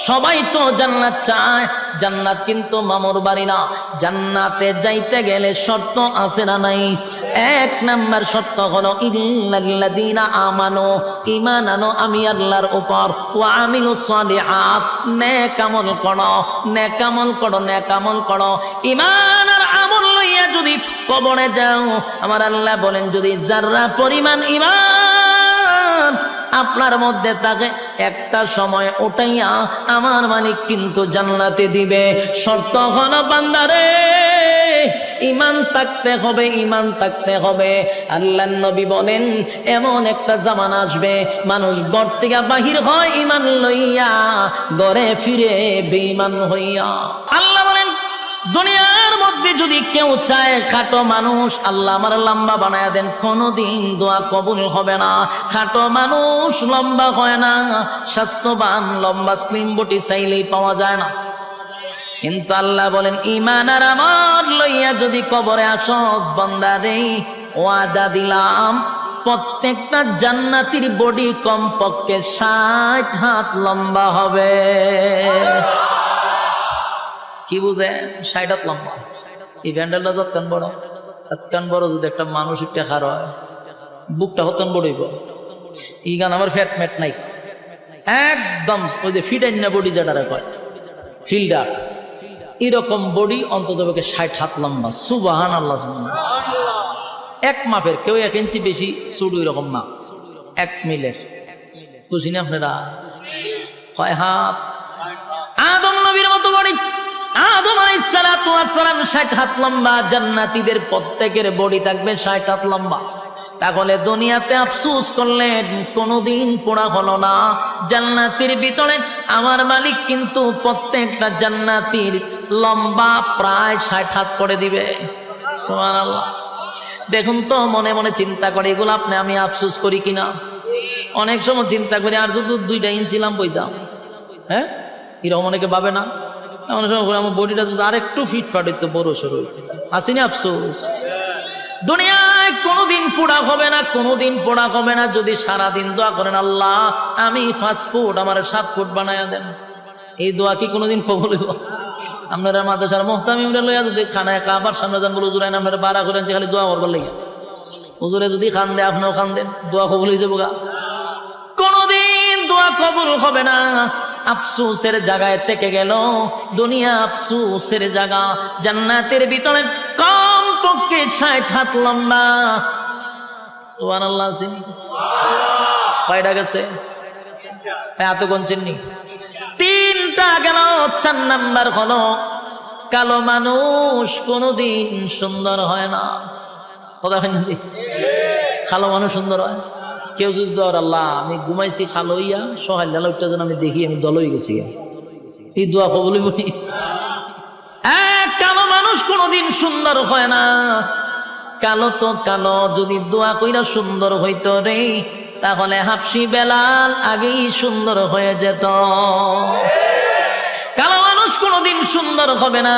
সবাই তো জান্নাত চায়, জান্নাত কিন্তু মামুর বাড়ি না। জান্নাতে যাইতে গেলে শর্ত আছে না নাই? এক নাম্বার শর্ত হলো ইল্লাল্লাযীনা আমানু, ঈমান আনো আমি আল্লাহর উপর, ওয়া আমিলুস সালিহাত, নেক আমল করো, নেক আমল করো, নেক আমল করো। ঈমান আর আমল লইয়া যদি কবরে যাও, আমার আল্লাহ বলেন যদি যারা পরিমাণ ঈমান আপনার মধ্যে থাকে, একটা সময় ওটাইয়া আমার মালিক কিন্তু জান্নাতে দিবে। শর্ত হলো বান্দারে ঈমান থাকতে হবে, ঈমান থাকতে হবে। আল্লাহর নবী বলেন এমন একটা জামানা আসবে মানুষ ঘর থেকে বাহির হয় ঈমান লইয়া, ঘরে ফিরে বেঈমান হইয়া। আল্লাহ বলেন দুনিয়ার মধ্যে যদি কেউ চায় খাটো মানুষ আল্লাহ আমার লম্বা বানায় দেন, কোনদিন দোয়া কবুল হবে না। খাটো মানুষ লম্বা হয় না, স্বাস্থ্যবান লম্বা স্লিম বডি চাইলেই পাওয়া যায় না। কিন্তু আল্লাহ বলেন ঈমান আর আমল লইয়া যদি কবরে আসস বান্দারে, ওয়াদা দিলাম প্রত্যেকটা জান্নাতীর বডি কমপক্ষে 60 হাত লম্বা হবে। কি বুঝে 60 হাত লম্বা? এই ব্যান্ডেলটা যতক্ষণ বড়, ততক্ষণ বড় যদি একটা মানুষ একটা খার হয়, বুকটা হতন বড়ইব। এই গান আমার ফ্যাট ম্যাট নাই, একদম ওই যে ফিডাইনা বডি যেটারে কয় ফিল্ডার, এরকম বডি অন্তত 60 হাত লম্বা। সুবহানাল্লাহ। এক মাপের, কেউ 1 ইঞ্চি বেশি চুড় এরকম না, 1 মিলের। বুঝি না আপনারা? কয় হাত? আদম নবীর মতো বডি। আদম আলাইহিস সালাতু ওয়াস সালাম 60 হাত লম্বা, জান্নাতীদের প্রত্যেকের বডি থাকবে 60 হাত লম্বা। তাহলে দুনিয়াতে আফসোস করলেন কোনদিন পোড়া হলো না। জান্নাতের ভিতরে আমার মালিক কিন্তু প্রত্যেকটা জান্নাতীর লম্বা প্রায় 60 হাত করে দিবে। সুবহানাল্লাহ। দেখুন তো মনে মনে চিন্তা করে এগুলো আপনি আমি আফসোস করি কিনা? অনেক সময় চিন্তা করি আর যদি 2 ইঞ্চি লম্বা হইতাম, হ্যাঁ এরকম অনেকে ভাবে না? অনেক সময় আমার বডিটা যদি আর একটু ফিটফাট হইতো, বড় সড়ো হইতো, আসিনি আফসোস? দুনিয়ায় কোনোদিন পোড়া হবে না, কোনোদিন পোড়া হবে না যদি সারাদিন দোয়া করেন আল্লাহ আমি 5 ফুট আমার 7 ফুট বানায়া দেন। এই দোয়া কি কোনোদিন কবুল হইব? আপনারা মাদ্রাসার মুহতামিমরা লইয়া যদি খানায় কাবার সামনে যান, বলে হুজুর আপনারা বাড়া করেন যে খালি দোয়া করবার লাগে। হুজুরে যদি খান দেয় আপনিও খান দেন, দোয়া কবুল হয়ে যাবো গা? কোনোদিন দোয়া কবুল হবে না। আফসোসের জায়গায় থেকে গেল দুনিয়া, আফসোসের জায়গা। জান্নাতের ভিতরে কম পক্ষে 60 হাত লম্বা। সুবহানাল্লাহ। কয়টা গেছে? এত গুনছেননি? 3টা গেল। 4 নাম্বার হলো কালো মানুষ কোনদিন সুন্দর হয় না। কথা হয় না? কালো মানুষ সুন্দর হয়? কেউ যদি ধর আল্লাহ আমি ঘুমাইছি খালো হইয়া সহায় লালা উঠতে যেন আমি দেখি আমি দল হয়ে গেছি, এই দোয়া কবুল বলি? কালো মানুষ কোনোদিন সুন্দর হয় না। কালো তো কালো, যদি দোয়া কইরা সুন্দর হইতো রে তাহলে হাফসি বেলাল আগেই সুন্দর হয়ে যেত। কালো মানুষ কোনোদিন সুন্দর হবে না।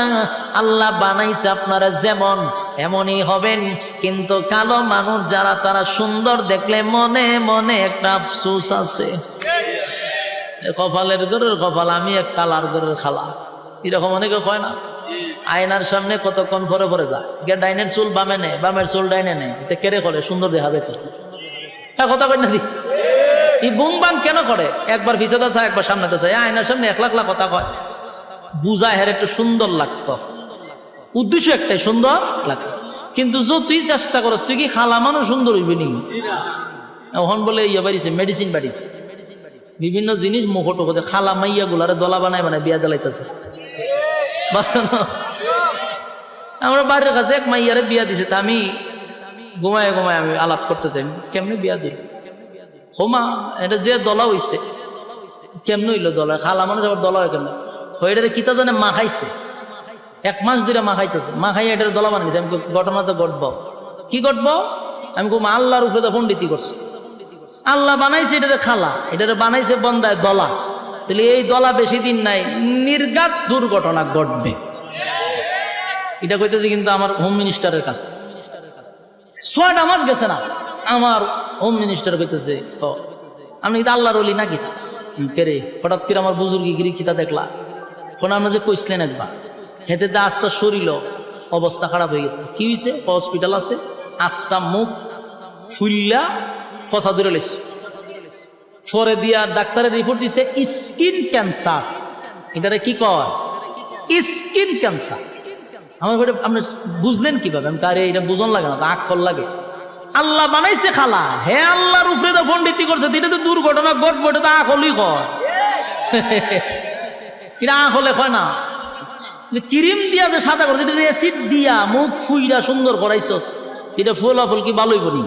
আল্লাহ বানাইছে আপনারা যেমন এমনই হবেন, কিন্তু কালো মানুষ যারা তারা সুন্দর দেখলে মনে মনে একটা আফসোস আছে। কপালের গরের কপাল, আমি এক কালার গরের খালা, এরকম অনেকে হয় না? আয়নার সামনে কতক্ষণ পরে পরে যায়, ডাইনের চুল বামে নে, বামের চুল ডাইনে নে, এতে কেড়ে করে সুন্দর দেখা যেত। কথা কই না দি? এই বুং বাং কেন করে? একবার পিছাতে চায় একবার সামনেতে চায়, আয়নার সামনে 1 লাখ লাখ কথা কয়, বুঝায় হের একটু সুন্দর লাগতো, উদ্দেশ্য একটাই সুন্দর লাগতো। কিন্তু তুই চেষ্টা করস, তুই কি খালা মানুষ সুন্দর হইবি নি? এখন বলে ইয়ে বাড়িছে, মেডিসিন বাড়িছে, বিভিন্ন জিনিস মুখটো করতে খালা মাইয়া গুলারে দলা বানায় বানায় বিয়া দিলাইতেছে। আমার বাড়ির কাছে এক মাইয়ারে বিয়া দিছে, তা আমি ঘুমায় ঘুমায় আমি আলাপ করতে চাই কেমনে বিয়া দিল। হোমা এটা যে দলা হইছে কেমনে হইলো দলা? খালা মানুষ আবার দলা হয় কেমন? হইটারে কিতা জানে মা খাইছে, 1 মাস ধরে মা খাইতেছে, মা খাইয়া এটার দলা বানিয়েছে। আমি ঘটনা তো ঘটবো, কি ঘটবো? আমি আল্লাহর উপরে তো পণ্ডিতি করছি। আল্লাহ বানাইছে এটারে খালা, এটারে বানাইছে বন্দায় দলা। তাহলে এই দলা বেশি দিন নাই, নির্ঘাত দুর্ঘটনা ঘটবে। এটা কইতেছে কিন্তু আমার হোম মিনিস্টারের কাছে 6টা মাস গেছে না, আমার হোম মিনিস্টার কইতেছে আমি আল্লাহর ওলি নাকি তা কেরে হঠাৎ করে আমার বুজুর্গি গিরি কিতা দেখলা কোন আমরা যে কইসলেন একবার হেতে দা আস্তা শরীর অবস্থা খারাপ হয়ে গেছে কি হয়েছে হসপিটাল আছে আস্তা মুখ ফুললা ফসা ধরে লেছে পরে দিয়া ডাক্তারের রিপোর্ট দিছে স্কিন ক্যান্সার এটারে কি কয় স্কিন ক্যান্সার আমার ঘরে আপনি বুঝলেন কিভাবে আমি কারে এটা বুঝন লাগে না আগ কল লাগে আল্লাহ বানাইছে খালা হে আল্লাহর উপরে তো পণ্ডিতি করছে এটা তো দুর্ঘটনা ঘটবো এটা তো আখলই কয় এটা আখলে কয় না ক্রিম দিয়া যে সাদা করছে এটা অ্যাসিড দিয়া মুখ ফুইরা সুন্দর করাইছস এটা ফলাফল কি ভালোই বলি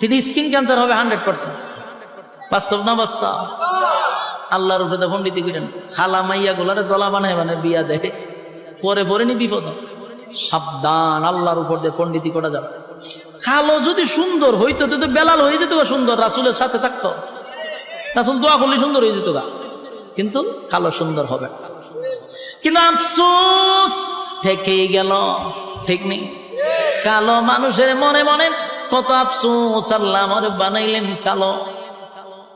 এটা স্কিন ক্যান্সার হবে 100%। বাস্তব না বাস্তব আল্লাহর উপরে পণ্ডিতি করেন খালা মাইয়া গোলারে দলা বানায় মানে বিয়া দেয় পরে পরে নি বিপদ সাবধান আল্লাহর উপর দিয়ে পণ্ডিতি করা যাবে খালো যদি সুন্দর হইতো তো বেলাল হয়ে যেত সুন্দর রাসূলের সাথে থাকতো রাসূল দোয়া করলে সুন্দর হয়ে যেত কিন্তু খালো সুন্দর হবে কিন্তু আফসোস থেকেই গেল ঠিক নেই কালো মানুষের মনে মনে কত আফসোস আল্লাহ আমার বানাইলেন কালো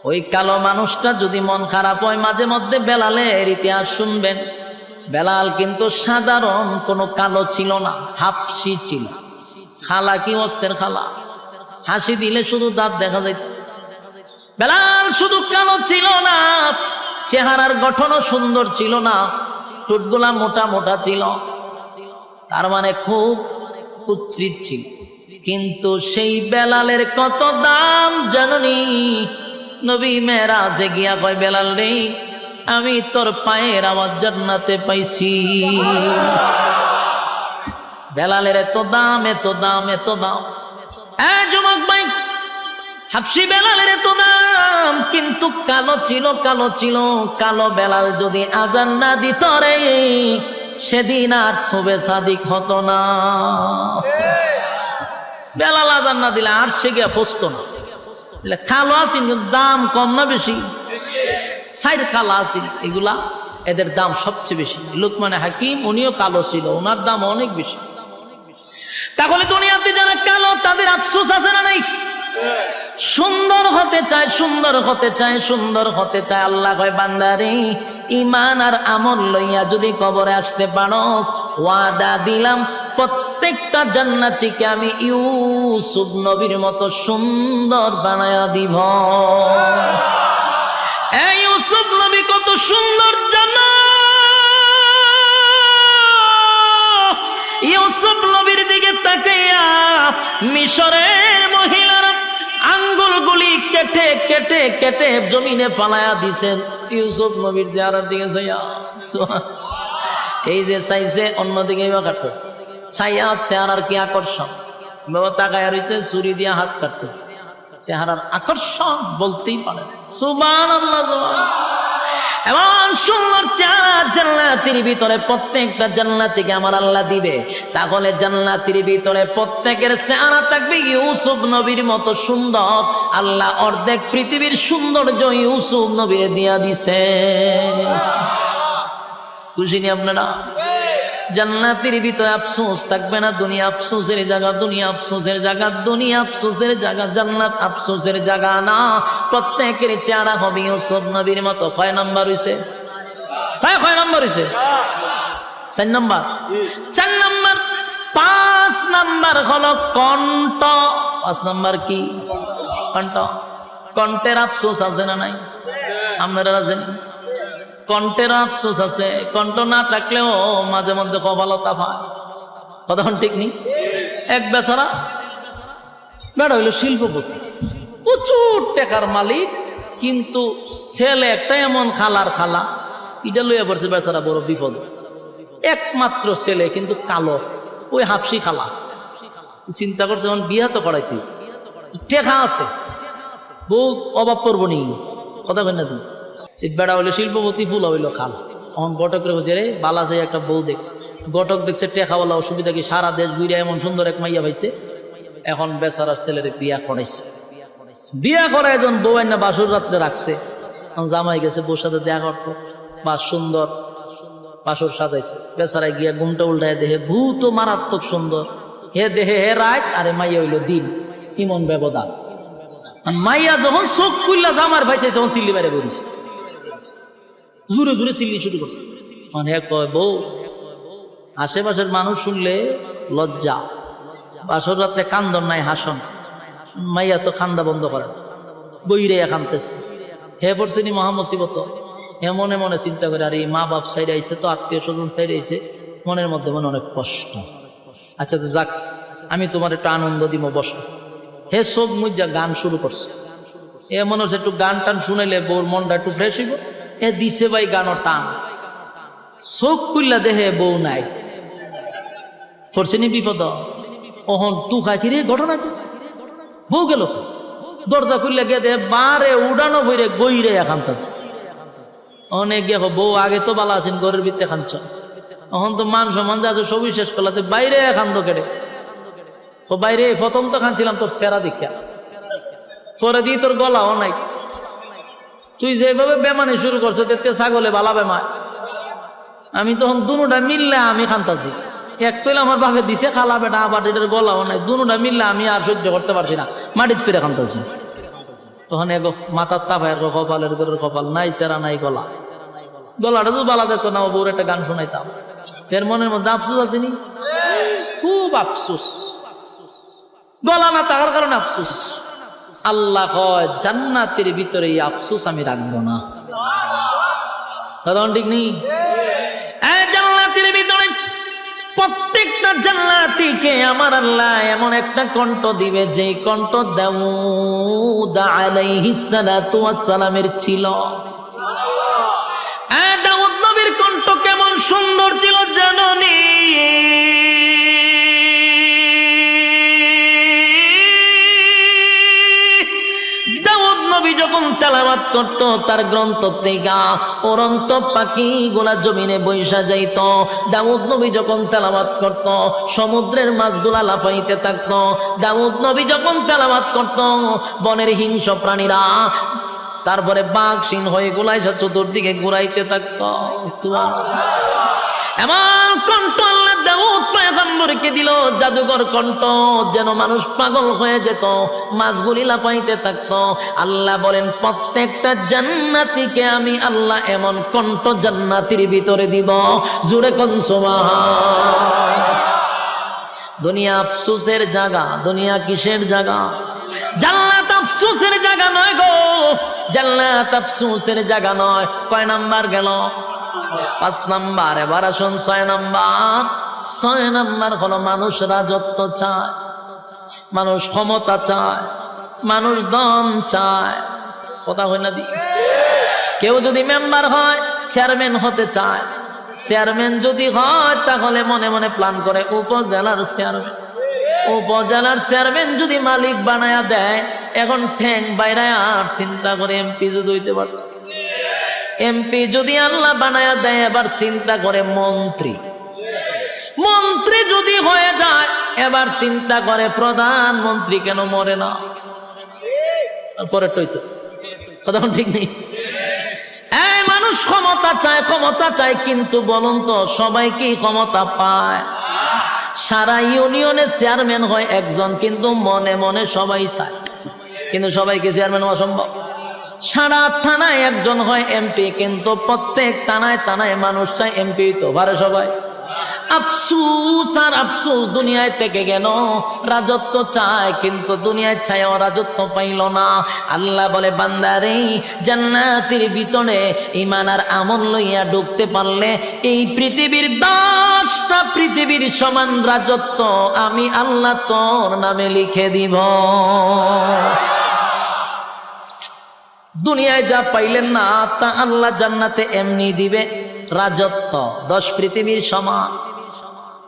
ওই কালো মানুষটা যদি মন খারাপ হয় মাঝে মধ্যে বেলালের ইতিহাস শুনবেন বেলাল কিন্তু সাধারণ কোনো কালো ছিল না হাফসি ছিল খালা কি অস্তের খালা হাসি দিলে শুধু দাঁত দেখা যাইত বেলাল শুধু কালো ছিল না চেহারার গঠনও সুন্দর ছিল না ঠোঁটগুলা মোটা মোটা ছিল তার মানে খুব কুৎসিত ছিল কিন্তু সেই বেলালের কত দাম জাননি নবী মেরাজে গিয়া কয় বেলাল রে আমি তোর পায়ের আওয়াজ জান্নাতে পাইছি বেলালের এত দাম এত দাম এত দাম যুবক ভাই হাফসি বেলালের এত দাম কিন্তু কালো ছিল কালো ছিল কালো বেলাল যদি আজান না দিত রে সেদিন আর শোবে সাদিক হতো না বেলাল আজান না দিলে আর সে গিয়া ফসতো না কালো আছেন কিন্তু দাম কম না বেশি সাইড কালো আছেন এগুলা এদের দাম সবচেয়ে বেশি লুকমানে হাকিম উনিও কালো ছিল ওনার দাম অনেক বেশি তাহলে দুনিয়াতে যারা কালো তাদের আফসোস আছে না নাই সুন্দর হতে চায় সুন্দর হতে চায় সুন্দর হতে চায় আল্লাহ কয় বান্দারে ঈমান আর আমল লইয়া যদি কবরে আসতে পারোস ওয়াদা দিলাম প্রত্যেকটা জান্নাতীকে আমি ইউসুফ নবীর মতো সুন্দর বানায়া দিব এই ইউসুফ নবী কত সুন্দর জানো ইউসুফ নবীর দিকে তাকাইয়া মিশরের মহিলারা আঙ্গুলগুলি কেটে কেটে কেটে জমিনে ফালায়া দিছেন ইউসুফ নবীর চেহারার দিকে চাইয়া এই যে চাইছে অন্যদিকে এবার কাটতেছে চাইয়া চেহারার কি আকর্ষণ বাবা তাকায়া রয়েছে ছুরি দিয়া হাত কাটতেছে চেহারার আকর্ষণ বলতেই পারে সুবহানাল্লাহ এমন সুন্দর চেহারা জান্নাতের ভিতরে প্রত্যেকটা জান্নাতীকে আমার আল্লাহ দিবে তাহলে জান্নাতের ভিতরে প্রত্যেকের চেহারা থাকবে ইউসুফ নবীর মতো সুন্দর আল্লাহ অর্ধেক পৃথিবীর সৌন্দর্য ইউসুফ নবীরে দিয়া দিছে খুশি নি আপনারা জান্নাতের ভিতরে আফসোস থাকবে না দুনিয়া আফসোসের জায়গা দুনিয়া আফসোসের জায়গা দুনিয়া আফসোসের জায়গা জান্নাত আফসোসের জায়গা না প্রত্যেকের চেহারা হবে ইউসুফ নবীর মতো কয় নাম্বার হইছে কয় নাম্বার হইছে 4 নাম্বার 4 নাম্বার 5 নাম্বার হলো কণ্ঠ 5 নাম্বার কি কণ্ঠ কণ্ঠের আফসোস আছে না নাই আপনারা আছেন কণ্ঠের আফসোস আছে কণ্ঠ না থাকলেও মাঝে মধ্যে কপালতা পায় কতক্ষণ ঠিক নেই এক বেচারা বেড়া হইল শিল্পপতি প্রচুর টাকার মালিক কিন্তু ছেলে একটা এমন খালার খালা এটা লইয়া পড়ছে বেচারা বড় বিপদ একমাত্র ছেলে কিন্তু কালো ওই হাফসি খালা চিন্তা করছে এখন বিয়া তো করাইতে টেকা আছে বউ অভাব করবো নি কথা কই না তুমি বেড়া হইলো শিল্পপতি ফুল হইলো খাল এখন ঘটকের বসে রে বালা যায় একটা বউ দেখ ঘটক দেখছে টেকাওয়ালা অসুবিধা কি সারা দেশ ঘুরে এমন সুন্দর এক মাইয়া পাইছে এখন বেচারার ছেলের বিয়া করাইছে বিয়া করা একজন বউ না বাসুর রাত্রে রাখছে জামাই গেছে বউর সাথে দেখা করতো বা সুন্দর বাসুর সাজাইছে বেচারায় গিয়া ঘুমটা উল্টায় দেহে ভূত মারাত্মক সুন্দর হে দেহে হে রাত আরে মাইয়া হইলো দিন ইমন ব্যবধান আর মাইয়া যখন চোখ খুললা জামার ভাই চাইছে তখন চিল্লি বাইরে বেরিয়েছে, জোরে জোরে চিল্লি শুরু করছে। মানে কয় বউ, আশেপাশের মানুষ শুনলে লজ্জা, বাসর রাত্রে কান্দন নাই হাসন, মাইয়া তো খান্দা বন্ধ করে বইরে কানতেছে। হে পড়ছেনি মহামসিবত, হে মনে মনে চিন্তা করে, আর এই মা বাপ সাইড আইছে তো, আত্মীয় স্বজন সাইড আইছে, মনের মধ্যে মনে অনেক কষ্ট। আচ্ছা তো যাক, আমি তোমার একটু আনন্দ দিব, বসো। হে সব মুজা গান শুরু করছে। এ মনে হচ্ছে একটু গান টান শুনাইলে বউর মনটা একটু ফ্রেশ হইব। এ দিছে ভাই গানও টান, চোখ খুললা দেহে বউ নাই। পড়ছেনি বিপদ, ওহন তু খাকি রে ঘটনা কি, বউ গেল। দরজা খুললে গিয়ে দেহে বারে উড়ানো বইরে গইরে এখানতাছে। অনেক গিয়ে বউ আগে তো বালা আছেন, ঘরের ভিতরে খানছ, এখন তো মান সম্মান যা আছে সবই শেষ করলাতে বাইরে খান্দ কেটে। ও বাইরে প্রথম তো খানছিলাম তোর সেরা দীক্ষা, পরে দিয়ে তোর গলাও নাই। তুই যেভাবে বেমানি শুরু করছো দেখতে ছাগলে বালা বেমায়। আমি তখন দুটা মিললে আমি খান্তাছি, এক তৈলে আমার বাপে দিছে খালা বেটা, আবার এটার গলাও নাই, দুটা মিললে আমি আর সহ্য করতে পারছি না, মাটির ফিরে খান্তাছি। তখন এগো মাথার তাপায়ের কপালের ঘরের কপাল, নাই সেরা নাই গলা, গলাটা তো বালা দেখতো না, বউর একটা গান শোনাইতাম। এর মনের মধ্যে আফসোস আসেনি, খুব আফসোস, গলা না থাকার কারণে আফসোস। আল্লাহ কয় জান্নাতের ভিতরে এই আফসোস আমি রাখবো না। কারণ ঠিক নেই, জান্নাতের ভিতরে প্রত্যেকটা জান্নাতীকে আমার আল্লাহ এমন একটা কণ্ঠ দিবে, যেই কণ্ঠ দাউদ আলাইহিস সালাতু ওয়াস সালামের ছিল। দাউদ নবীর কণ্ঠ কেমন সুন্দর ছিল জাননি? দাউদ নবী যখন তেলাওয়াত করত, তার গ্রন্থ থেকে উড়ন্ত পাখি গুলা জমিনে বৈশা যাইত। দাউদ নবী যখন তেলাওয়াত করত, সমুদ্রের মাছগুলা লাফাইতে থাকত। দাউদ নবী যখন তেলাওয়াত করত, বনের হিংস্র প্রাণীরা, তারপরে বাঘ সিংহ এগুলা এসে চতুর্দিকে ঘুরাইতে থাকত। এমন কণ্ঠ আল্লাহ দাউদ পয়গম্বরকে দিল, জাদুঘর কণ্ঠ, যেন মানুষ পাগল হয়ে যেত, মাছগুলি লাফাইতে থাকত। আল্লাহ বলেন প্রত্যেকটা জান্নাতীকে আমি আল্লাহ এমন কণ্ঠ জান্নাতীর ভিতরে দিব। জোরে কোন সুবহান। দুনিয়া আফসোসের জায়গা, দুনিয়া কিসের জায়গা? জান্নাত আফসোসের জায়গা নয় গো, জান্নাত আফসোসের জায়গা নয়। কয় নাম্বার গেল? 5 নাম্বার। এবার আসুন 6 নাম্বার। 6 নাম্বার হলো মানুষ রাজত্ব চায়, মানুষ ক্ষমতা চায়, মানুষ ধন চায়। কথা হয় না দি? কেউ যদি মেম্বার হয়, চেয়ারম্যান হতে চায়। চেয়ারম্যান যদি হয় তাহলে মনে মনে প্ল্যান করে উপজেলার চেয়ারম্যান। উপজেলার চেয়ারম্যান যদি মালিক বানায়া দেয়, এখন ঠ্যাং বাইরে আর চিন্তা করে এমপি যদি হইতে পারে। এমপি যদি আল্লাহ বানায়া দেয়, এবার চিন্তা করে মন্ত্রী। মন্ত্রী যদি হয়ে যায়, এবার চিন্তা করে প্রধানমন্ত্রী কেন মরে না। পরে টইতো কথা ঠিক নেই। এই মানুষ ক্ষমতা চায়, ক্ষমতা চায়, কিন্তু বলুন তো সবাই কি ক্ষমতা পায়? সারা ইউনিয়নের চেয়ারম্যান হয় একজন, কিন্তু মনে মনে সবাই চায়, কিন্তু সবাইকে চেয়ারম্যান হওয়া সম্ভব? সারা থানায় একজন হয় এমপি, কিন্তু প্রত্যেক থানায় থানায় মানুষ চায় এমপি তো পারে সবাই। আফসুস আর আফসুস, দুনিয়ায় থেকে গেল, রাজত্ব চায় কিন্তু দুনিয়ায় ছায়া রাজত্ব পাইল না। আল্লাহ বলে বান্দারে, জান্নাতের ভিতরে ঈমান আর আমল লইয়া ঢুকতে পারলে এই পৃথিবীর 10টা পৃথিবীর সমান রাজত্ব আমি আল্লাহ তোর নামে লিখে দিব। দুনিয়ায় যা পাইলেন না তা আল্লাহ জান্নাতে এমনি দিবে, রাজত্ব 10 পৃথিবীর সমান।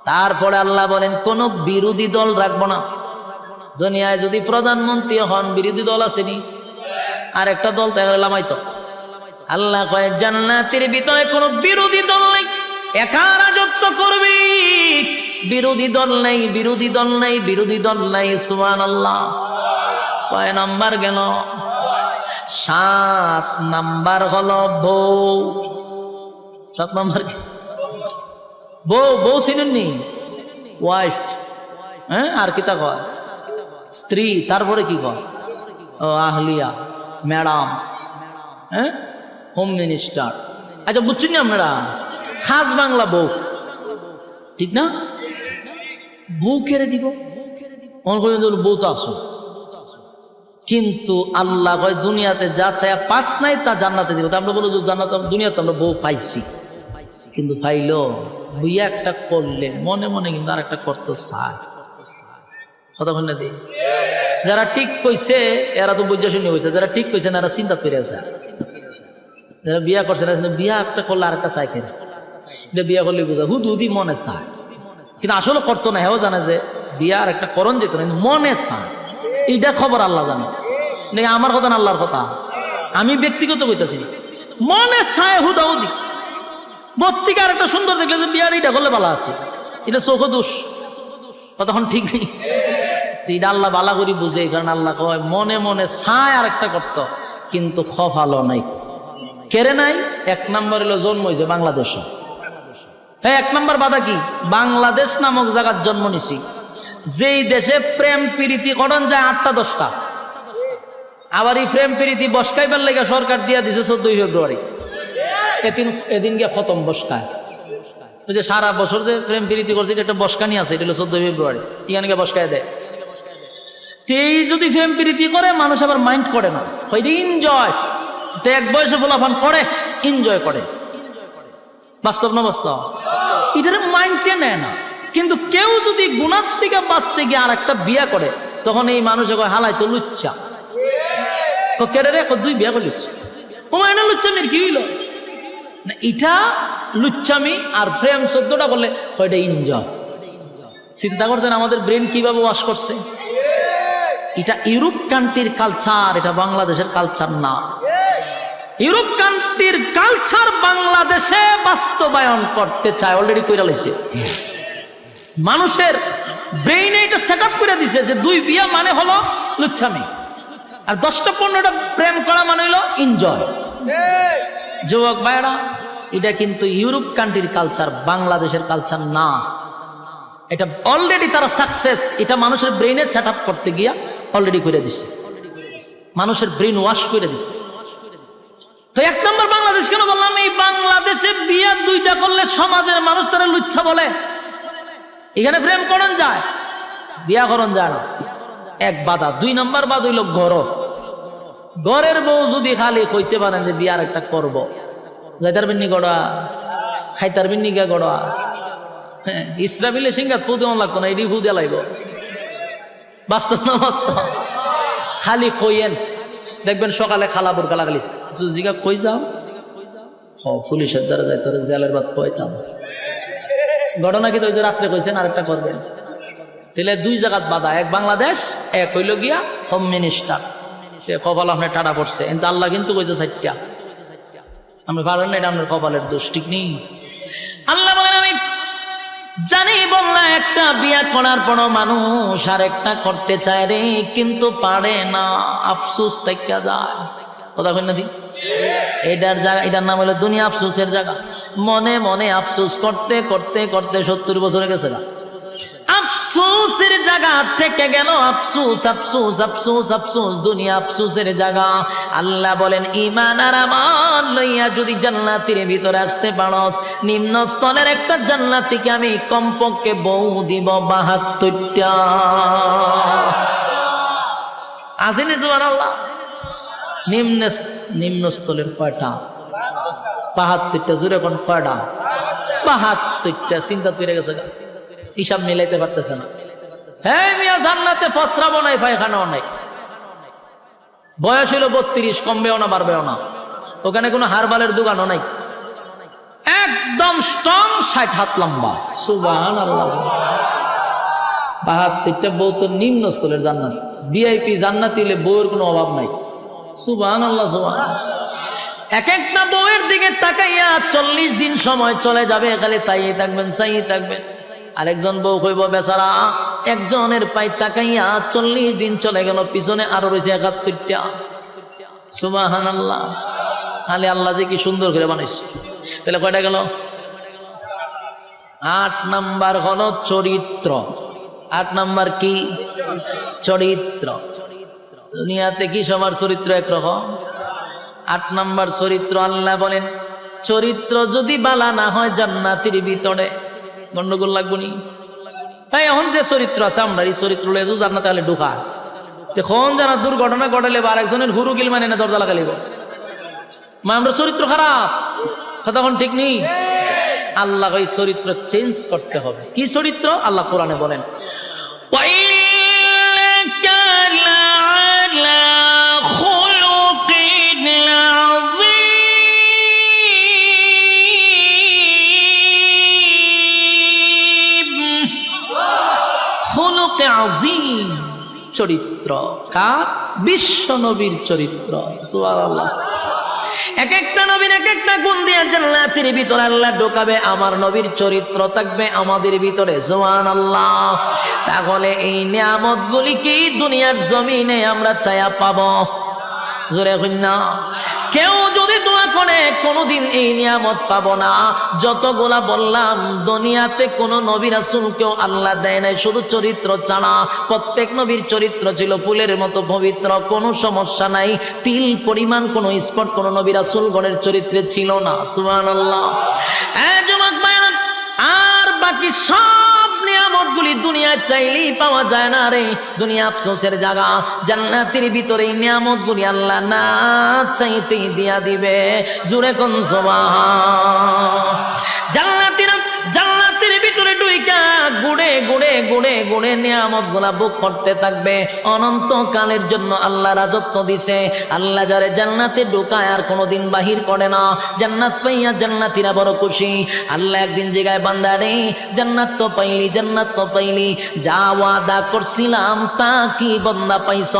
তারপরে আল্লাহ বলেন কোন বিরোধী দল রাখবো না। দুনিয়ায় যদি প্রধানমন্ত্রী হন, বিরোধী দল আসেনি, আর একটা দল তাহলে লামাইতো। আল্লাহ কয় জান্নাতের ভিতরে কোন বিরোধী দল নেই, একা রাজত্ব করবি, বিরোধী দল নেই, বিরোধী দল নেই, বিরোধী দল নেই। সুবহানাল্লাহ। কয় নাম্বার গেল? 7 নাম্বার হলো বউ। 7 নাম্বার কি? বউ। বউ চিনেননি? ওয়াইফ। হ্যাঁ, আর কি তা কয়? স্ত্রী। তারপরে কি কয়? ও আহলিয়া, ম্যাডাম, হ্যাঁ, হোম মিনিস্টার। আচ্ছা বুঝছেন না আপনারা, খাস বাংলা বউ, ঠিক না? বউ কেড়ে দিব, বউ তো আসো। কিন্তু আল্লাহ কয় দুনিয়াতে যা চায় পাস নাই তা জান্নাতে দিব। আমরা বলো জান্নাত, দুনিয়াতে আমরা বউ পাইছি, কিন্তু পাইলো বুইয়া একটা করলে মনে মনে কিন্তু আর একটা করতে চায়। কথা বলে দিই, যারা ঠিক কইছে এরা তো বুঝা শুনে হয়েছে, যারা ঠিক কইছে না এরা চিন্তা করে আছে। যারা বিয়া করছে না, বিয়া একটা করলে আর একটা চায় কেন, এটা বিয়া করলে বোঝা হুদি মনে চায়, কিন্তু আসলে করতো না। হেও জানে যে বিয়া আর একটা করণ যেত না, কিন্তু মনে চায়। এইটা খবর আল্লাহ জানে, নাকি আমার কথা না আল্লাহর কথা? আমি ব্যক্তিগত কইতাছি না, মনে চায় হুদাহুদি। বত্তিকে আর একটা সুন্দর দেখলে যে বিয়ার এইটা করলে ভালো আছে, এটা চোখ দোষ, কতক্ষণ ঠিক নেই। এটা আল্লাহ বালা করি বুঝে, কারণ আল্লাহ কয় মনে মনে চায় আর একটা করতো, কিন্তু খফালো নাই, কেড়ে নাই। এক নম্বর হলো জন্ম হয়েছে বাংলাদেশে। হ্যাঁ, এক নম্বর বাধা কি? বাংলাদেশ নামক জায়গার জন্ম নিছি, যেই দেশে প্রেম প্রীতি করণ যায় 8টা 10টা। আবার এই প্রেম প্রীতি বসকাইবার লেগে সরকার দিয়া দিছে 14 ফেব্রুয়ারি। এদিন গিয়ে খতম বসকায়। ওই যে সারা বছর যে প্রেম প্রীতি করছে এটা একটা বসকানি আছে, এটা হলো 14 ফেব্রুয়ারি, এখানে গিয়ে বসকায় দেয়। তেই যদি প্রেম প্রীতি করে মানুষ আবার মাইন্ড করে না, এনজয়। তো এক বয়সে ফলাফান করে, এনজয় করে। বাস্তব না বাস্তব? এটার মাইন্ডে নেয় না। কিন্তু কেউ যদি গুণার থেকে বাঁচতে গিয়ে আর একটা বিয়া করে, তখন এই মানুষে কয় হালাই তো লুচ্চা। কেড়ে রে, 2 বিয়া করিস, ও এটা লুচ্চামির কি হইল না? এটা লুচ্চামি। আর প্রেম 14টা বললে ওইটা এনজয়। চিন্তা করছেন আমাদের ব্রেন কিভাবে ওয়াশ করছে? এটা ইউরোপ কান্ট্রির কালচার, এটা বাংলাদেশের কালচার না। ইউরোপ কান্ট্রির কালচার বাংলাদেশে বাস্তবায়ন করতে চায়, অলরেডি কইরা লইছে। মানুষের ব্রেইনে এটা সেট আপ করে দিছে যে 2 বিয়া মানে হলো লুচ্ছামি, আর 10টা 15টা প্রেম করা মানে হলো এনজয়। যুবক ভাইরা, এটা কিন্তু ইউরোপ কান্ট্রির কালচার, বাংলাদেশের কালচার না। এটা অলরেডি তারা সাকসেস, এটা মানুষের ব্রেইনে সেট আপ করতে গিয়া অলরেডি করে দিছে, মানুষের ব্রেইন ওয়াশ করে দিছে। তো 1 নম্বর বাংলাদেশ কেন বললাম? এই বাংলাদেশে বিয়া 2টা করলে সমাজের মানুষ তারা লুচ্ছা বলে। এখানে প্রেম করণ যায়, বিয়া করণ যায় না। এক বাধা। 2 নম্বর বাধা হইল ঘরের বউ যদি খালি কইতে পারেন যে বিয়ার একটা করব, যাইতার বিন্নি গড়া, খাইতার বিন্নি গা গড়া, হ্যাঁ, ইসরাফিলে সিঙ্গাত ফু দেওয়া লাগতো না, এটি ফু দেওয়া লাগবে। বাস্তব না বাস্তব? খালি কইয়েন, দেখবেন সকালে খালা বুরকা লাগালিস, জিগা কই যাও, পুলিশের দ্বারা যাই তোর জেলের বাদ কইতাম। ঘটনা কি? তো রাত্রে কইছেন আরেকটা করবেন। তাহলে 2 জায়গাত বাধা, এক বাংলাদেশ, এক হইল গিয়া হোম মিনিস্টার। কপাল আপনার টাটা পড়ছে, কিন্তু আল্লাহ কিন্তু কইছে 4টা। আমি পারেন না, এটা আপনার কপালের দোষ, ঠিক নেই। আল্লাহ বলেন আমি জানি বললা একটা বিয়া করার পর মানুষ আর একটা করতে চায় রে, কিন্তু পারে না, আফসোস থেকে যায়। কথা কই না দি? এটার জায়গা, এটার নাম হলো দুনিয়া আফসোসের জায়গা। মনে মনে আফসোস করতে করতে করতে 70 বছরে গেছে না, আফসোসের জায়গা থেকে গেল আফসোস আফসোস আফসোস আফসোস, দুনিয়া আফসোসের জায়গা। আল্লাহ বলেন ঈমান আর আমল লইয়া যদি জান্নাতের ভিতরে আসতে পারস, নিম্ন স্তরের একটা জান্নাতীকে আমি কমপক্ষে বউ দিব 72টা। আসেনি সুবহানাল্লাহ? নিম্ন স্তরের কয়টা? 72টা। জোরে কোন কয়টা? 72টা। চিন্তা করে গেছে, হিসাব মিলাইতে পারতেছে না। হ্যাঁ মিয়া, জান্নাতে ফসরাবো নাই, পায়খানাও নাই। বয়স হইল 32, কমবেও না বাড়বেও না। ওখানে কোনো হারবালের দোকানও নাই, একদম স্ট্রং, 60 হাত লম্বা। সুবহানাল্লাহ। 72টা বউ তো নিম্ন স্তরের জান্নাত, ভিআইপি জান্নাতি হলে বউয়ের কোনো অভাব নাই। সুবহানাল্লাহ সুবহানাল্লাহ। এক একটা বউয়ের দিকে তাকাইয়া 40 দিন সময় চলে যাবে, খালি তাই থাকবেন, চাই থাকবেন। আরেকজন বউ কইব বেচারা একজনের পাই তাকাইয়া 40 দিন চলে গেল, পিছনে আরো রয়েছে 71টা। সুবহানাল্লাহ। আলে আল্লাহ যে কি সুন্দর করে বানাইছে। তাহলে কয়টা গেল? 8 নাম্বার হলো চরিত্র। 8 নাম্বার কি? চরিত্র। দুনিয়াতে কি সবার চরিত্র একরকম? 8 নাম্বার চরিত্র, আল্লাহ বলেন চরিত্র যদি বালা না হয় জান্নাতের ভিতরে গন্ডগোল লাগবনি। তাই এখন যে চরিত্র আছে আমরা এই চরিত্র লেজু জান্নাতে হলে ঢুকা তখন যারা দুর্ঘটনা ঘটালে বা আরেকজনের হুরু গিল মানে না দরজা লাগালিব মা আমরা চরিত্র খারাপ তখন ঠিক নেই। আল্লাহ এই চরিত্র চেঞ্জ করতে হবে। কি চরিত্র? আল্লাহ কোরআনে বলেন চরিত্র কার? বিশ্ব নবীর চরিত্র। সুবহানাল্লাহ। এক একটা নবীর এক একটা গুণ দিয়ে জান্নাতের ভিতরে আল্লাহ ঢোকাবে। আমার নবীর চরিত্র থাকবে আমাদের ভিতরে। সুবহানাল্লাহ। তাহলে এই নিয়ামতগুলি কি দুনিয়ার জমিনে আমরা চায়া পাবো? জোরে কইনা। কেউ যদি দোয়া করে কোনোদিন এই নিয়ামত পাবো না। যতগুলা বললাম দুনিয়াতে কোন নবী রাসূলকেও আল্লাহ দেয় নাই শুধু চরিত্র ছাড়া। প্রত্যেক নবীর চরিত্র ছিল ফুলের মতো পবিত্র, কোনো সমস্যা নাই। তিল পরিমাণ কোনো স্পট কোনো নবী রাসূলগণের চরিত্রে ছিল না। সুবহানাল্লাহ। যুবক ভাইরা, আর বাকি সব নিয়ামতগুলি দুনিয়ায় চাইলেই পাওয়া যায় না রে। দুনিয়া আফসোসের জায়গা। জান্নাতের ভিতরে এই নিয়ামতগুলি আল্লাহ না চাইতেই দিয়া দিবে। জোরে কোন সুবহান। জান্নাতের ভিতরে ঢুইকা গুড়ে গুড়ে গুড়ে গুড়ে নিয়ামতগুলা ভোগ করতে থাকবে অনন্তকালের জন্য। আল্লাহ রাজত্ব দিছে। আল্লাহ যারে জান্নাতে ঢুকায় আর কোনোদিন বাহির করে না। জান্নাত পাইয়া জান্নাতীরা বড় খুশি। আল্লাহ একদিন জায়গায় বান্দা রে জান্নাত তো পাইলি, জান্নাত তো পাইলি, যা ওয়াদা করছিলাম তা কি বান্দা পাইছ?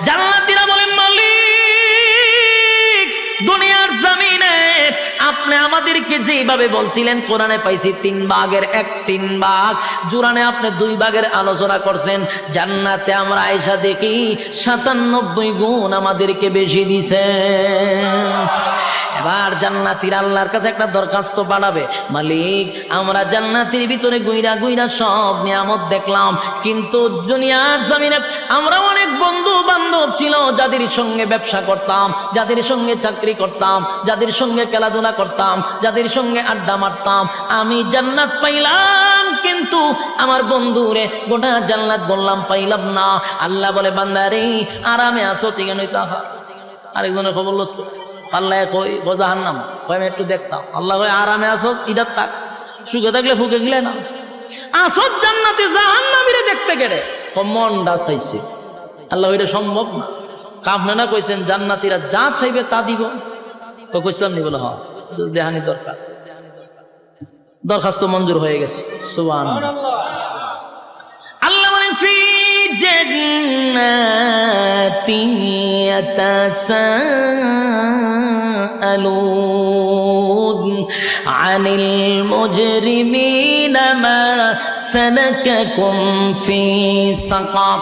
জান্নাতীরা বলেন মালিক দুনিয়ার জমিনে আপনি আমাদেরকে যেভাবে বলছিলেন কোরআনে পাইছি 3 ভাগের 1 ভাগ, জুরানে আপনি 2 ভাগের আলোচনা করছেন। জান্নাতে আমরা আয়েশা দেখি 97 গুণ আমাদেরকে বেশি দিছে। এবার জান্নাতীর আল্লাহর কাছে একটা দরখাস্ত পাঠাবে, মালিক আমরা জান্নাতের ভিতরে গুইরা গুইরা সব নিয়ামত দেখলাম, কিন্তু দুনিয়ার জমিনে আমরা অনেক বন্ধু বান্ধব ছিল যাদের সঙ্গে ব্যবসা করতাম, যাদের সঙ্গে চাকরি করতাম, যাদের সঙ্গে খেলাধুলা করতাম, যাদের সঙ্গে আড্ডা মারতাম। আমি জান্নাত পাইলাম কিন্তু আমার বন্ধুরে গোটা জান্নাত বললাম পাইলাম না। আল্লাহ বলে বান্দারে আরামে আছো ঠিক নয় তা। আরেকজনের খবর লস আল্লাহ কই জাহান্নাম কই আমি একটু দেখতাম। আল্লাহ কই আরামে আসো ইডার তাক, সুখে থাকলে ফুকে গেলে না আসো জান্নাতে জাহান্নামীরে দেখতে গেলে মনটা চাইছে। আল্লাহ এটা সম্ভব না। আপনারা কইছেন জান্নাতীরা যা চাইবে তা দিব। কইছিলাম নি বলে হ্যাঁ দেহানি দরকার। দরখাস্ত মঞ্জুর হয়ে গেছে। সুবহানাল্লাহ। আল্লাহ বলেন ফি জান্নাতিন ইয়াতাসাআলুন আনিল মুজরিমিনা মা সালাকাকুম ফি সাকার।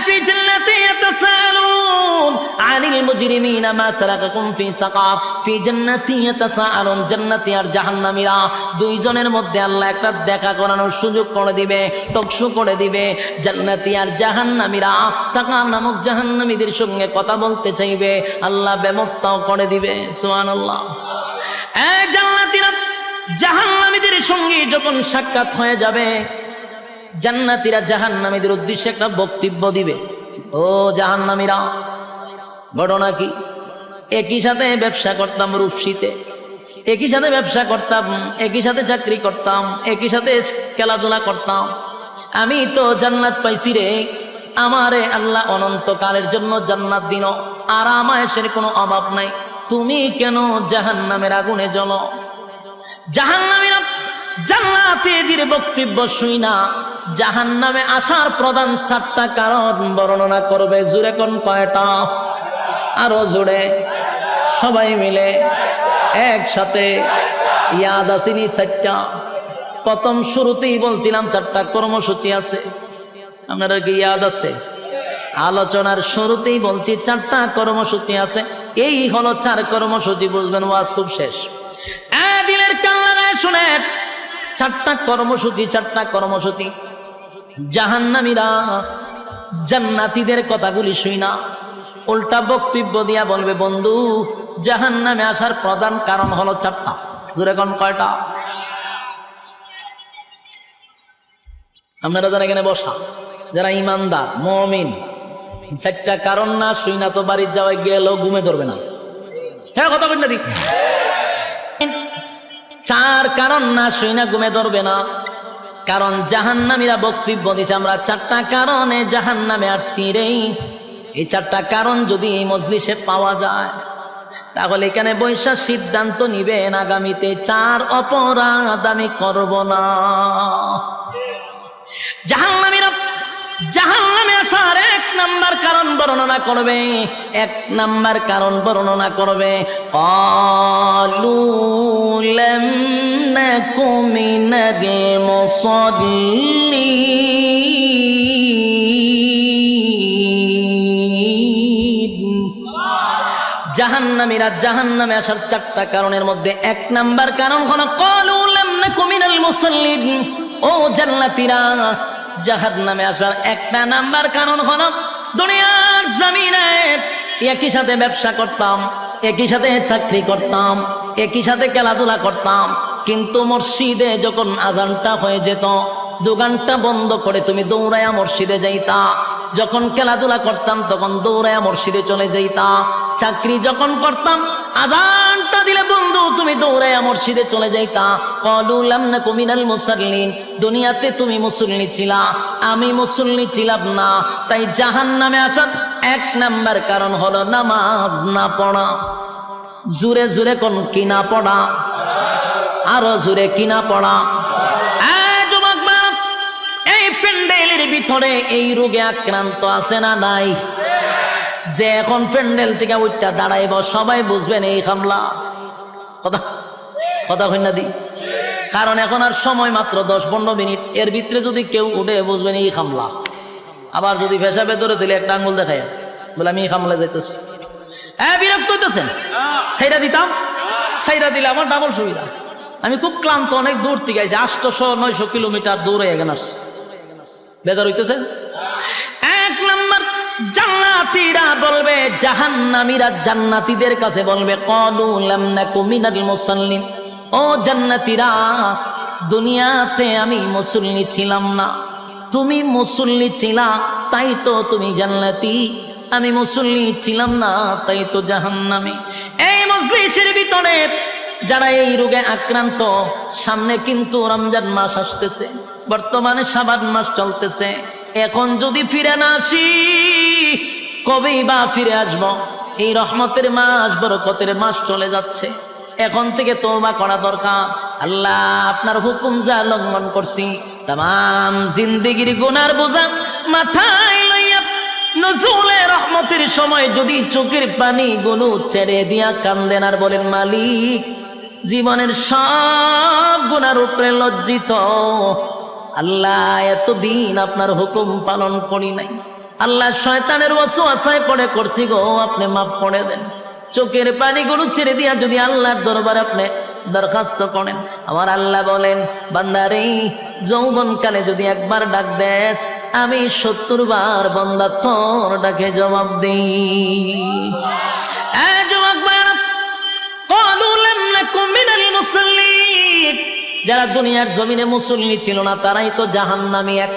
ফি জান্নাতিন ইয়াতাসাআলুন আনিল মুজরিমিনা মা সালাকাকুম ফি সাকার। ফি জান্নাতিন ইয়াতাসাআলুন জান্নাতি আর জাহান্নামীরা দুইজনের মধ্যে আল্লাহ একটা দেখা করানোর সুযোগ করে দিবে, টকশো করে দিবে। জান্নাতি আর জাহান্নামীরা সাকার নামক জাহান্নামীদের সঙ্গে কথা বলতে চাইবে, আল্লাহ ব্যবস্থাও করে দিবে। সুবহানাল্লাহ। জান্নাতীরা জাহান্নামীদের সঙ্গে যখন সাক্ষাৎ হয়ে যাবে, জান্নাতীরা জাহান্নামীদের উদ্দেশ্যে একটা বক্তব্য দিবে। ও জাহান্নামীরা, ঘটনা কি? একই সাথে ব্যবসা করতাম রূপসীতে, একই সাথে ব্যবসা করতাম, একই সাথে চাকরি করতাম, একই সাথে খেলাধুলা করতাম। আমি তো জান্নাত পাইছি রে, আমারে আল্লাহ অনন্তকালের জন্য জান্নাত দিন, আরাম আয়েশের কোনো অভাব নাই। তুমি কেন জাহান্নামের আগুনে জ্বলো? জাহান্নামীরা জান্নাতীদের বক্তব্য শুই না জাহান্নামে আসার প্রধান 4টা কারণ বর্ণনা করবে। জুড়ে কোন কয়টা? আরো জোরে সবাই মিলে একসাথে ইয়াদ আসেনি 4টা। প্রথম শুরুতেই বলছিলাম 4টা কর্মসূচি আছে, আপনারা কি ইয়াদ আছে? আলোচনার শুরুতেই বলছি 4টা কর্মসূচি আছে। এই হলো 4 কর্মসূচি, বুঝবেন ওয়াজ খুব শেষ। দিলের কান লাগায় শুনেন 4টা কর্মসূচি, 4টা কর্মসূচি। জাহান্নামীরা জান্নাতীদের কথাগুলি শুই না উল্টা বক্তব্য দিয়া বলবে, বন্ধু জাহান্নামে আসার প্রধান কারণ হলো 4টা। জোরে কোন কয়টা? আপনারা যারা এখানে বসা, যারা ইমানদার মুমিন, 4টা কারণ না শুইনা তো বাড়ির যাওয়ায় গেলেও ঘুমে ধরবে না। হ্যাঁ, কথা বলতে দিই, 4 কারণ না শুইনা ঘুমে ধরবে না। কারণ জাহান্নামীরা বক্তব্য দিছে আমরা 4টা কারণে জাহান্নামে আসছি রে। এই 4টা কারণ যদি এই মজলিসে পাওয়া যায়, তাহলে এখানে বৈশা সিদ্ধান্ত নিবেন আগামীতে 4 অপরাধ আমি করব না। জাহান্নামীরা জাহান্নামে আসার 1 নাম্বার কারণ বর্ণনা করবে, 1 নাম্বার কারণ বর্ণনা করবে, ক্বালু লাম নাকু মিনাল মুসাল্লিন। জাহান্নামীরা জাহান্নামে আসার 4টা কারণের মধ্যে 1 নাম্বার কারণ হলো ক্বালু লাম নাকু মিনাল মুসাল্লিন। ও জান্নাতীরা, জাহান্নামে আসার 1 নাম্বার কারণ হলো দুনিয়ার জমিনে একই সাথে ব্যবসা করতাম, একই সাথে চাকরি করতাম, একই সাথে খেলাধুলা করতাম, কিন্তু মসজিদে যখন আজানটা হয়ে যেত দোকানটা বন্ধ করে তুমি দৌড়াইয়া মসজিদে যাইতা। যখন খেলাধুলা করতাম তখন দৌড়াইয়া মসজিদে চলে যাইতা। চাকরি যখন করতাম আজানটা দিলে বন্ধু তুমি দৌড়াইয়া মসজিদে চলে যাইতা। ক্বালু লাম নাকু মিনাল মুসাল্লিন। দুনিয়াতে তুমি মুসল্লি ছিলা, আমি মুসল্লি ছিলাম না। তাই জাহান্নামে আসার 1 নাম্বার কারণ হলো নামাজ না পড়া। জোরে জোরে কোন কি না পড়া? আরো জোরে কি না পড়া? এই প্যান্ডেলের ভিতরে এই রোগে আক্রান্ত আছে না নাই? যে এখন প্যান্ডেল থেকে উঠটা দাঁড়াইব সবাই বুঝবেন এই হামলা। কথা কথা কই না দি? কারণ এখন আর সময় মাত্র 10-15 মিনিট, এর ভিতরে যদি কেউ উঠে বুঝবেন এই হামলা। আবার যদি পেশাবে ধরে তুলে একটা আঙ্গুল দেখায় বলে আমি এই হামলা যাইতেছি, হ্যাঁ বিরক্ত হইতেছেন? সাইরা দিতাম, সাইরা দিলে আমার ডাবল সুবিধা। আমি খুব ক্লান্ত, অনেক দূর থেকে আইছি, 800-900 কিলোমিটার দৌড়ে এখানে আসছি, বেজার হইতেছে। 1 নাম্বার, জান্নাতীরা বলবে, জাহান্নামীরা জান্নাতীদের কাছে বলবে, ক্বালু লাম নাকু মিনাল মুসাল্লিন। ও জান্নাতীরা, দুনিয়াতে আমি মুসল্লি ছিলাম না, তুমি মুসল্লি ছিলা তাই তো তুমি জান্নাতি, আমি মুসল্লি ছিলাম না তাই তো জাহান্নামী। এই মজলিসের ভিতরে যারা এই রোগে আক্রান্ত, সামনে কিন্তু রমজান মাস আসতেছে, বর্তমানে শাবান মাস চলতেছে। এখন যদি ফিরে না আসি কবেই বা ফিরে আসব? এই রহমতের মাস, বরকতের মাস চলে যাচ্ছে। এখন থেকে তওবা করা দরকার। আল্লাহ আপনার হুকুম যা লঙ্ঘন করছি, তাম জিন্দেগির গুনার বোঝা মাথায় লইয়া নজুলে রহমতের সময় যদি চোখের পানি গুলো ছেড়ে দিয়া কান্দেন আর বলেন, মালিক জীবনের সব গুনার উপরে লজ্জিত, আল্লাহ এতদিন আপনার হুকুম পালন করি নাই, আল্লাহ শয়তানের ওয়াসওয়াসায় পড়ে করছি গো, আপনি মাফ করে দেন। চোখের পানিগুলো ছেড়ে দিয়া যদি আল্লাহর দরবারে আপনি দরখাস্ত করেন, আমার আল্লাহ বলেন, বান্দারে যৌবনকালে যদি একবার ডাক দেস, আমি 70 বার বান্দা তোর ডাকে জবাব দিই। যারা দুনিয়ার জমিনে মুসল্লি ছিল না তারাই তো জাহান্নামী। 1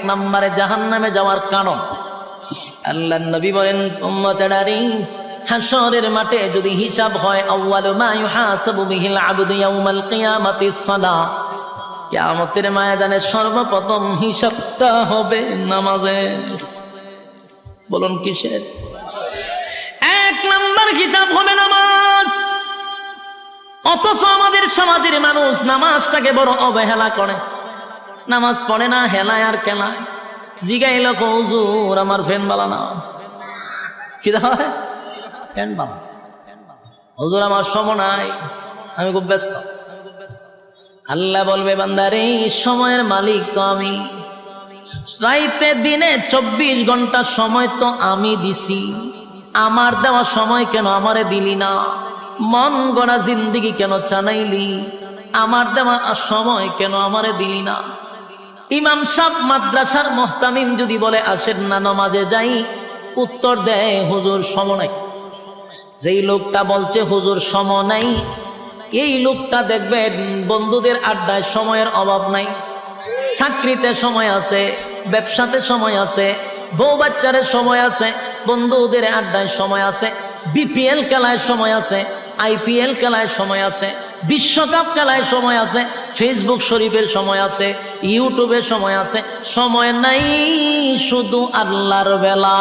নম্বরে জাহান্নামে যাওয়ার কারণ। আল্লাহর নবী বলেন, উম্মতেরারে, হাশরের মাঠে যদি হিসাব হয়, আউয়ালু মা ইউহাসাবু বিহিল আবদু ইয়াউমাল কিয়ামাতিস সালাহ, কিয়ামতের ময়দানে সর্বপ্রথম হিসাবটা হবে নামাজের। বলুন কিসের? 1 নম্বর হিসাব হবে নামাজ। অথচ আমাদের সমাজের মানুষ নামাজটাকে বড় অবহেলা করে, নামাজ পড়ে না, হেলায় আর কেলায়। জিগাইল, হুজুর আমার ফ্যান বালা না, কি হয় ফ্যান বালা, হুজুর আমার সময় নাই, আমি খুব ব্যস্ত। আল্লাহ বলবে, বান্দারে সময়ের মালিক তো আমি, রাইতে দিনে 24 ঘন্টা সময় তো আমি দিছি, আমার দেওয়া সময় কেন আমারে দিলি না? মন গড়া জিন্দেগি কেন চানাইলি? আমার দেওয়া সময় কেন আমারে দিলি না? ইমাম সাহেব মাদ্রাসার মুহতামিম যদি বলে আসেন না নামাজে যাই, উত্তর দেয় হুজুর সময় নাই। যেই লোকটা বলছে হুজুর সময় নাই, এই লোকটা দেখবেন বন্ধুদের আড্ডায় সময়ের অভাব নাই, চাকরিতে সময় আছে, ব্যবসাতে সময় আছে, বউ বাচ্চারে সময় আছে, বন্ধুদের আড্ডায় সময় আছে, বিপিএল খেলায় সময় আছে, আইপিএল খেলায় সময় আছে, বিশ্বকাপ খেলায় সময় আছে, ফেসবুক শরীফের সময় আছে, ইউটিউবের সময় আছে। সময় নাই শুধু আল্লাহর বেলা।